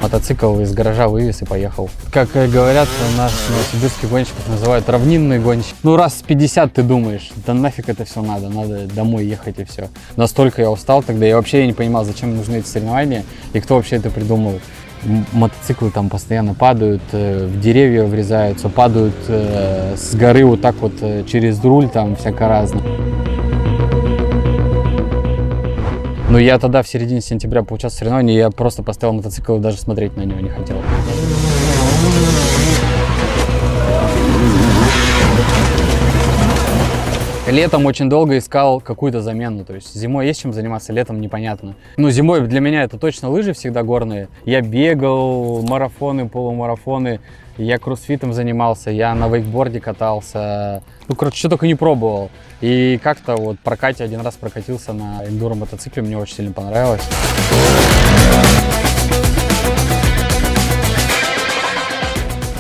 мотоцикл из гаража вывез и поехал. Как говорят, нас новосибирских гонщиков называют равнинные гонщики. Ну, раз с 50 ты думаешь, да нафиг это все надо домой ехать и все. Настолько я устал тогда, я вообще не понимал, зачем нужны эти соревнования и кто вообще это придумал. Мотоциклы там постоянно падают, в деревья врезаются, падают с горы вот так вот через руль, там всяко разное. Но я тогда в середине сентября поучаствовал в соревновании, я просто поставил мотоцикл и даже смотреть на него не хотел. Летом очень долго искал какую-то замену, то есть зимой есть чем заниматься, летом непонятно. Ну, зимой для меня это точно лыжи всегда горные. Я бегал, марафоны, полумарафоны, я кроссфитом занимался, я на вейкборде катался. Ну, короче, что только не пробовал. И как-то вот один раз прокатился на эндуро мотоцикле, мне очень сильно понравилось.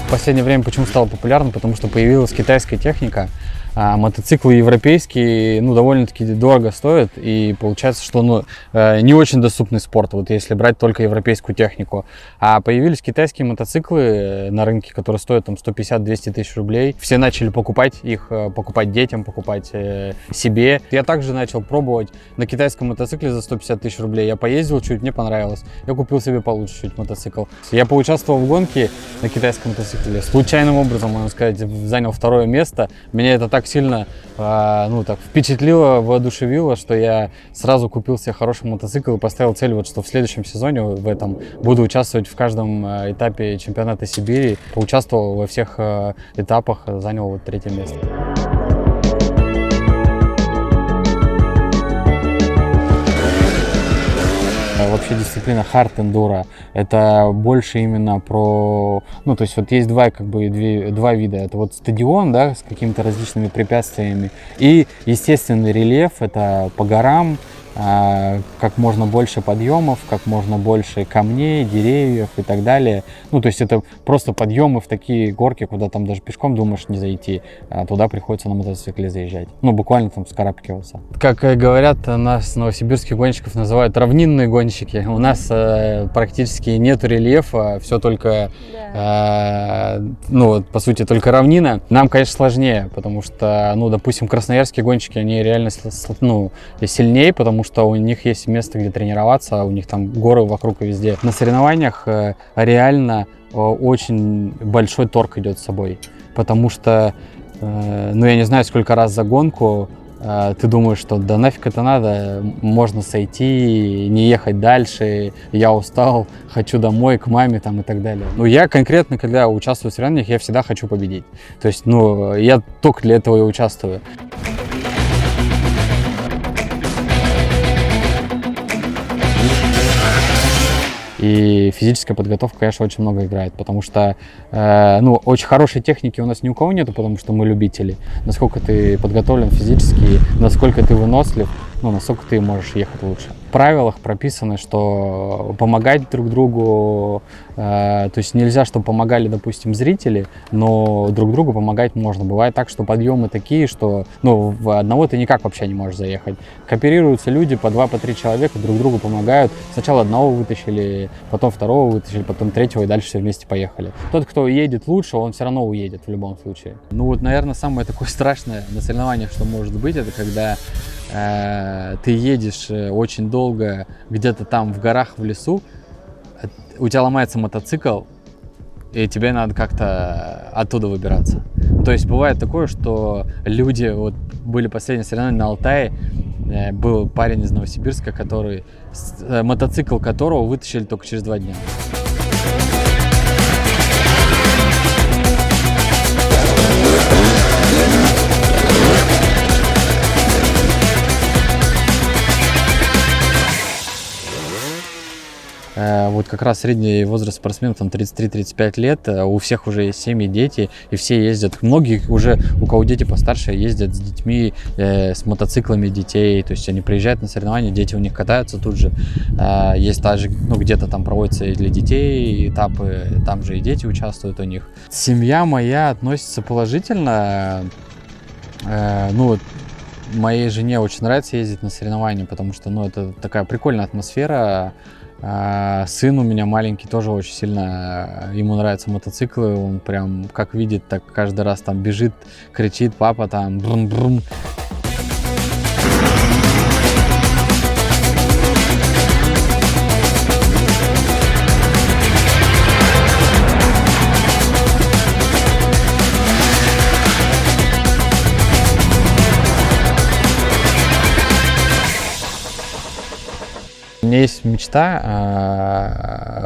В последнее время почему стало популярным? Потому что появилась китайская техника. Мотоциклы европейские, ну, довольно-таки дорого стоят, и получается, что не очень доступный спорт, вот если брать только европейскую технику. А появились китайские мотоциклы на рынке, которые стоят там 150-200 тысяч рублей. Все начали покупать их, покупать детям, покупать себе. Я также начал пробовать на китайском мотоцикле за 150 тысяч рублей. Я поездил чуть, мне понравилось. Я купил себе получше чуть мотоцикл. Я поучаствовал в гонке на китайском мотоцикле. Случайным образом, можно сказать, занял 2-е место. Меня это так сильно так впечатлило, воодушевило, что я сразу купил себе хороший мотоцикл и поставил цель, вот, что в следующем сезоне в этом буду участвовать в каждом этапе чемпионата Сибири. Поучаствовал во всех этапах, занял вот 3-е место. Вообще дисциплина hard enduro — это больше именно про, ну, то есть вот есть два вида, это вот стадион, да, с какими-то различными препятствиями, и естественный рельеф, это по горам, как можно больше подъемов, как можно больше камней, деревьев и так далее. Ну, то есть это просто подъемы в такие горки, куда там даже пешком думаешь не зайти, а туда приходится на мотоцикле заезжать. Ну, буквально там вскарабкиваться. Как говорят, нас новосибирских гонщиков называют равнинные гонщики. У нас практически нет рельефа, все только, по сути, только равнина. Нам, конечно, сложнее, потому что, допустим, красноярские гонщики, они реально сильнее, потому что у них есть место, где тренироваться, у них там горы вокруг и везде. На соревнованиях реально очень большой торг идет с собой, потому что, я не знаю, сколько раз за гонку ты думаешь, что да нафиг это надо, можно сойти, не ехать дальше, я устал, хочу домой, к маме там и так далее. Но я конкретно, когда участвую в соревнованиях, я всегда хочу победить. То есть, я только для этого и участвую. И физическая подготовка, конечно, очень много играет, потому что, очень хорошей техники у нас ни у кого нету, потому что мы любители. Насколько ты подготовлен физически, насколько ты вынослив, насколько ты можешь ехать лучше. В правилах прописано, что помогать друг другу, то есть нельзя, чтобы помогали, допустим, зрители, но друг другу помогать можно. Бывает так, что подъемы такие, что в одного ты никак вообще не можешь заехать. Кооперируются люди, по 2-3 человека друг другу помогают. Сначала одного вытащили, потом второго вытащили, потом третьего, и дальше все вместе поехали. Тот, кто едет лучше, он все равно уедет в любом случае. Наверное, самое такое страшное на соревнованиях, что может быть, это когда ты едешь очень долго где-то там в горах, в лесу, у тебя ломается мотоцикл, и тебе надо как-то оттуда выбираться. То есть бывает такое, что люди, вот были последние соревнования на Алтае, был парень из Новосибирска, мотоцикл которого вытащили только через 2 дня. Вот как раз средний возраст спортсменов там 33-35 лет, у всех уже есть семьи, дети, и все ездят. Многие уже, у кого дети постарше, ездят с детьми, с мотоциклами детей, то есть они приезжают на соревнования, дети у них катаются тут же. Есть также, где-то там проводятся и для детей этапы, там же и дети участвуют у них. Семья моя относится положительно. Моей жене очень нравится ездить на соревнования, потому что, это такая прикольная атмосфера. Сын у меня маленький тоже очень сильно, ему нравятся мотоциклы, он прям как видит, так каждый раз там бежит, кричит: папа, там брум-брум. У меня есть мечта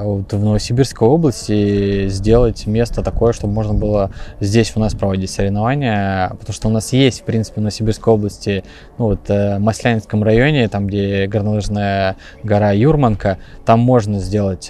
вот в Новосибирской области сделать место такое, чтобы можно было здесь у нас проводить соревнования, потому что у нас есть, в принципе, в Новосибирской области, ну вот в Маслянинском районе, там где горнолыжная гора Юрманка, там можно сделать,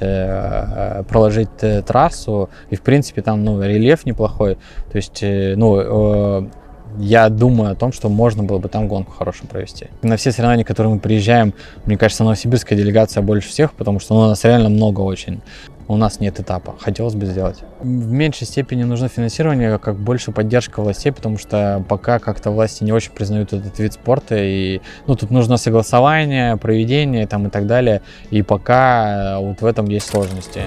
проложить трассу, и в принципе там, ну, рельеф неплохой, то есть, ну, я думаю о том, что можно было бы там гонку хорошую провести. На все соревнования, которые мы приезжаем, мне кажется, новосибирская делегация больше всех, потому что у нас реально много очень. У нас нет этапа. Хотелось бы сделать. В меньшей степени нужно финансирование, как больше поддержка властей, потому что пока как-то власти не очень признают этот вид спорта. И, ну, тут нужно согласование, проведение там, и так далее. И пока вот в этом есть сложности.